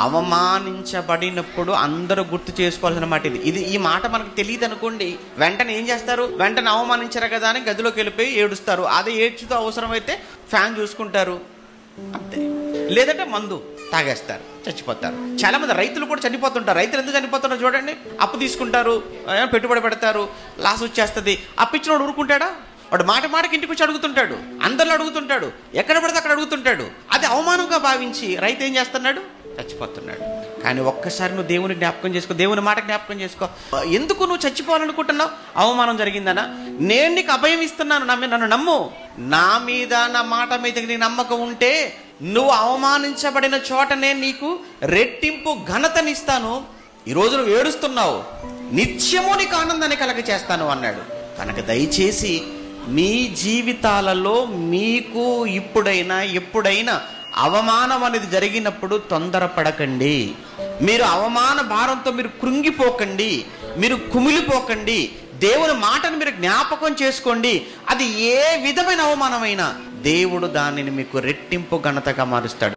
అవమానించబడినప్పుడు అందరూ గుర్తు చేసుకోవాల్సిన మాట ఇది. ఈ మాట మనకు తెలియదు అనుకోండి, వెంటనే ఏం చేస్తారు? వెంటనే అవమానించారు కదా అని గదిలోకి వెళ్ళిపోయి ఏడుస్తారు. అదే ఏడ్చుతూ అవసరమైతే ఫ్యాన్ చూసుకుంటారు, అంతే. లేదంటే మందు తాగేస్తారు, చచ్చిపోతారు. చాలా మంది రైతులు కూడా చనిపోతుంటారు. రైతులు ఎందుకు చనిపోతున్నారు చూడండి, అప్పు తీసుకుంటారు, పెట్టుబడి పెడతారు, లాస్ వచ్చేస్తుంది. అప్పిచ్చినోడు ఊరుకుంటాడా? వాడు మాటకి ఇంటికి వచ్చి అడుగుతుంటాడు, అందరిలో అడుగుతుంటాడు, ఎక్కడ పడితే అక్కడ అడుగుతుంటాడు. అది అవమానంగా భావించి రైతు ఏం చేస్తున్నాడు? చచ్చిపోతున్నాడు. కానీ ఒక్కసారి నువ్వు దేవుని జ్ఞాపకం చేసుకో, దేవుని మాట జ్ఞాపకం చేసుకో. ఎందుకు నువ్వు చచ్చిపోవాలనుకుంటున్నావు? అవమానం జరిగిందనా? నేను నీకు అభయం ఇస్తున్నాను, నన్ను నమ్ము. నా మీద, నా మాట మీద నీ నమ్మకం ఉంటే నువ్వు అవమానించబడిన చోటనే నీకు రెట్టింపు ఘనతనిస్తాను. ఈరోజు నువ్వు ఏడుస్తున్నావు, నిత్యము నీకు ఆనందాన్ని కలగ చేస్తాను అన్నాడు. కనుక దయచేసి మీ జీవితాలలో మీకు ఎప్పుడైనా అవమానం అనేది జరిగినప్పుడు తొందరపడకండి. మీరు అవమాన భారంతో మీరు కృంగిపోకండి, మీరు కుమిలిపోకండి. దేవుని మాటను మీరు జ్ఞాపకం చేసుకోండి. అది ఏ విధమైన అవమానమైనా దేవుడు దానిని మీకు రెట్టింపు ఘనతగా మారుస్తాడు.